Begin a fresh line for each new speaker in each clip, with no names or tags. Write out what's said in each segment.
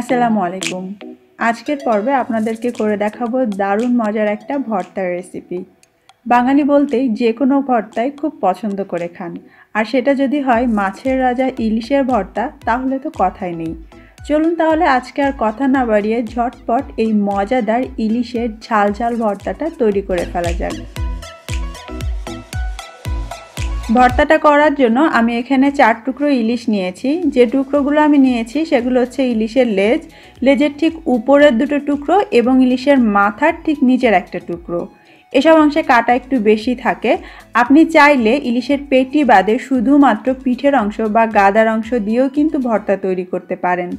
আসসালামু আলাইকুম। আজকের পর্বে আপনাদেরকে করে দেখাবো দারুণ মজার একটা ভর্তার রেসিপি। বাঙালি বলতেই যে কোনো ভর্তাই খুব পছন্দ করে খান, আর সেটা যদি হয় মাছের রাজা ইলিশের ভর্তা, তাহলে তো কথাই নেই। চলুন তাহলে আজকে আর কথা না বাড়িয়ে ঝটপট এই মজাদার ইলিশের ঝাল ঝাল ভর্তাটা তৈরি করে ফেলা যাক। ভর্তাটা করার জন্য আমি এখানে 4 টুকরো ইলিশ নিয়েছি। যে টুকরোগুলো আমি নিয়েছি সেগুলো হচ্ছে ইলিশের লেজের ঠিক উপরের দুটো টুকরো এবং ইলিশের মাথার ঠিক নিচের একটা টুকরো। এসব অংশে কাটা একটু বেশি থাকে। আপনি চাইলে ইলিশের পেটি বাদে শুধুমাত্র পিঠের অংশ বা গাদার অংশ দিয়েও কিন্তু ভর্তা তৈরি করতে পারেন।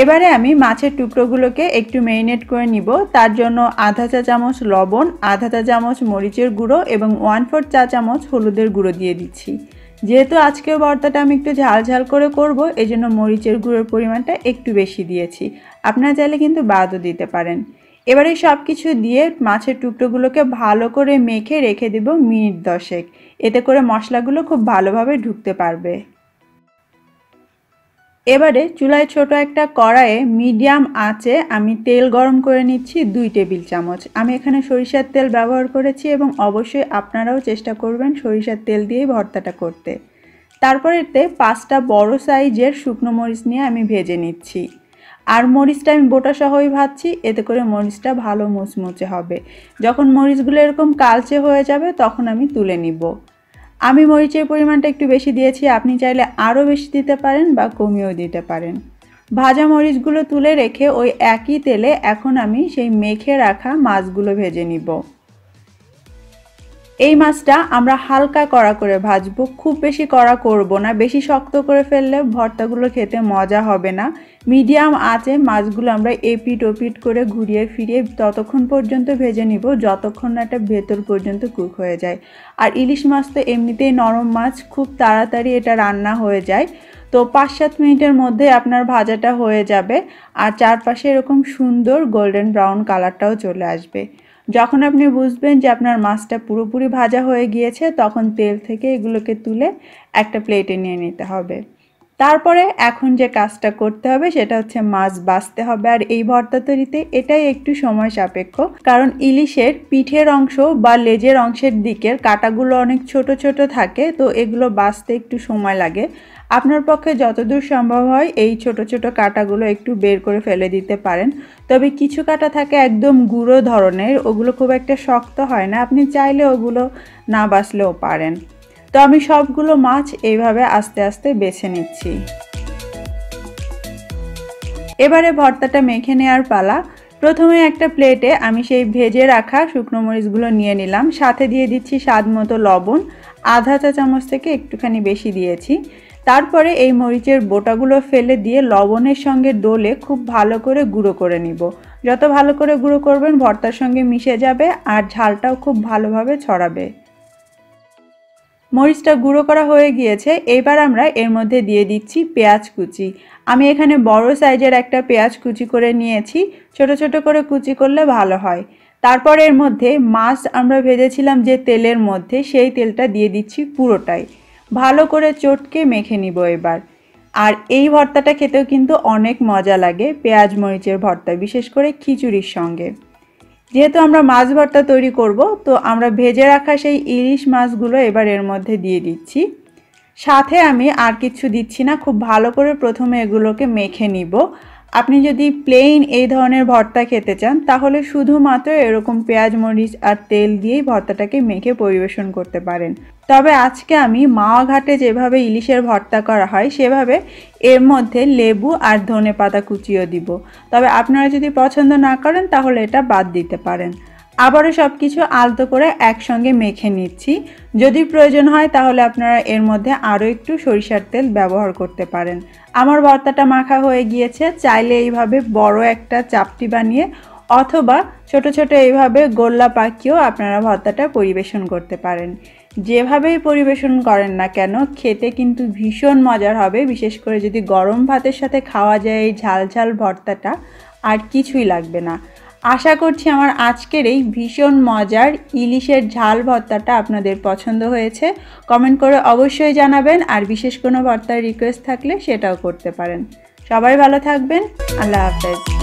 এবারে আমি মাছের টুকরোগুলোকে একটু ম্যারিনেট করে নিব। তার জন্য আধা চা চামচ লবণ, আধা চা চামচ মরিচের গুঁড়ো এবং 1/4 চা চামচ হলুদের গুঁড়ো দিয়ে দিচ্ছি। যেহেতু আজকের ভর্তাটা আমি একটু ঝাল ঝাল করে করব, এজন্য মরিচের গুঁড়োর পরিমাণটা একটু বেশি দিয়েছি। আপনারা চাইলে কিন্তু বাদও দিতে পারেন। এবারে সব কিছু দিয়ে মাছের টুকরোগুলোকে ভালো করে মেখে রেখে দেব মিনিট 10। এতে করে মশলাগুলো খুব ভালোভাবে ঢুকতে পারবে। এবারে চুলায় ছোট একটা কড়াইয়ে মিডিয়াম আঁচে আমি তেল গরম করে নিচ্ছি 2 টেবিল চামচ। আমি এখানে সরিষার তেল ব্যবহার করেছি এবং অবশ্যই আপনারাও চেষ্টা করবেন সরিষার তেল দিয়েই ভর্তাটা করতে। তারপর এতে 5টা বড় সাইজের শুকনো মরিচ নিয়ে আমি ভেজে নিচ্ছি। আর মরিচটা আমি বোটা সহই ভাজছি, এতে করে মরিচটা ভালো মুচমুচে হবে। যখন মরিচগুলো এরকম কালচে হয়ে যাবে তখন আমি তুলে নিব। আমি মরিচের পরিমাণটা একটু বেশি দিয়েছি, আপনি চাইলে আরও বেশি দিতে পারেন বা কমিয়েও দিতে পারেন। ভাজা মরিচগুলো তুলে রেখে ওই একই তেলে এখন আমি সেই মেখে রাখা মাছগুলো ভেজে নিব। এই মাছটা আমরা হালকা কড়া করে ভাজবো, খুব বেশি কড়া করব না। বেশি শক্ত করে ফেললে ভর্তাগুলো খেতে মজা হবে না। মিডিয়াম আঁচে মাছগুলো আমরা এপিট ওপিট করে ঘুরিয়ে ফিরিয়ে ততক্ষণ পর্যন্ত ভেজে নিব যতক্ষণ না এটা ভেতর পর্যন্ত কুক হয়ে যায়। আর ইলিশ মাছ তো এমনিতেই নরম মাছ, খুব তাড়াতাড়ি এটা রান্না হয়ে যায়। তো 5-7 মিনিটের মধ্যে আপনার ভাজাটা হয়ে যাবে আর চারপাশে এরকম সুন্দর গোল্ডেন ব্রাউন কালারটাও চলে আসবে। যখন আপনি বুঝবেন যে আপনার মাছটা পুরোপুরি ভাজা হয়ে গিয়েছে, তখন তেল থেকে এগুলোকে তুলে একটা প্লেটে নিয়ে নিতে হবে। তারপরে এখন যে কাজটা করতে হবে সেটা হচ্ছে মাছ বাছতে হবে। আর এই ভর্তা তৈরিতে এটাই একটু সময় সাপেক্ষ, কারণ ইলিশের পিঠের অংশ বা লেজের অংশের দিকের কাঁটাগুলো অনেক ছোট ছোট থাকে, তো এগুলো বাছতে একটু সময় লাগে। আপনার পক্ষে যতদূর সম্ভব হয় এই ছোট ছোট কাঁটাগুলো একটু বের করে ফেলে দিতে পারেন। তবে কিছু কাঁটা থাকে একদম গুঁড়ো ধরনের, ওগুলো খুব একটা শক্ত হয় না, আপনি চাইলে ওগুলো না বাছলেও পারেন। তো আমি সবগুলো মাছ এইভাবে আস্তে আস্তে বেছে নিচ্ছি। এবারে ভর্তাটা মেখে নেওয়ার পালা। প্রথমে একটা প্লেটে আমি সেই ভেজে রাখা শুকনো মরিচগুলো নিয়ে নিলাম, সাথে দিয়ে দিচ্ছি স্বাদ মতো লবণ, আধা চা চামচ থেকে একটুখানি বেশি দিয়েছি। তারপরে এই মরিচের বোটাগুলো ফেলে দিয়ে লবণের সঙ্গে ডলে খুব ভালো করে গুঁড়ো করে নিব। যত ভালো করে গুঁড়ো করবেন ভর্তার সঙ্গে মিশে যাবে আর ঝালটাও খুব ভালোভাবে ছড়াবে। মরিচটা গুঁড়ো করা হয়ে গিয়েছে। এবার আমরা এর মধ্যে দিয়ে দিচ্ছি পেঁয়াজ কুচি। আমি এখানে বড় সাইজের একটা পেঁয়াজ কুচি করে নিয়েছি, ছোট ছোট করে কুচি করলে ভালো হয়। তারপর এর মধ্যে মাছ আমরা ভেজেছিলাম যে তেলের মধ্যে, সেই তেলটা দিয়ে দিচ্ছি পুরোটাই। ভালো করে চটকে মেখে নিব এবার। আর এই ভর্তাটা খেতেও কিন্তু অনেক মজা লাগে, পেঁয়াজ মরিচের ভর্তা, বিশেষ করে খিচুড়ির সঙ্গে। যেহেতু আমরা মাছ ভর্তা তৈরি করব, তো আমরা ভেজে রাখা সেই ইলিশ মাছগুলো এবার এর মধ্যে দিয়ে দিচ্ছি। সাথে আমি আর কিছু দিচ্ছি না, খুব ভালো করে প্রথমে এগুলোকে মেখে নিব। আপনি যদি প্লেন এই ধরনের ভর্তা খেতে চান, তাহলে শুধুমাত্র এরকম পেঁয়াজ মরিচ আর তেল দিয়েই ভর্তাটাকে মেখে পরিবেশন করতে পারেন। তবে আজকে আমি মাওয়া ঘাটে যেভাবে ইলিশের ভর্তা করা হয় সেভাবে এর মধ্যে লেবু আর ধনেপাতা কুচিও দিব। তবে আপনারা যদি পছন্দ না করেন তাহলে এটা বাদ দিতে পারেন। আবারও সব কিছু আলতো করে একসঙ্গে মেখে নিচ্ছি। যদি প্রয়োজন হয় তাহলে আপনারা এর মধ্যে আরও একটু সরিষার তেল ব্যবহার করতে পারেন। আমার ভর্তাটা মাখা হয়ে গিয়েছে। চাইলে এইভাবে বড় একটা চাপটি বানিয়ে অথবা ছোট ছোট এইভাবে গোল্লা পাকিয়েও আপনারা ভর্তাটা পরিবেশন করতে পারেন। যেভাবেই পরিবেশন করেন না কেন খেতে কিন্তু ভীষণ মজার হবে। বিশেষ করে যদি গরম ভাতের সাথে খাওয়া যায় এই ঝাল ঝাল ভর্তাটা, আর কিছুই লাগবে না। আশা করছি আমার আজকের এই ভীষণ মজার ইলিশের ঝাল ভর্তাটা আপনাদের পছন্দ হয়েছে। কমেন্ট করে অবশ্যই জানাবেন, আর বিশেষ কোনো ভর্তার রিকোয়েস্ট থাকলে সেটাও করতে পারেন। সবাই ভালো থাকবেন। আল্লাহ হাফেজ।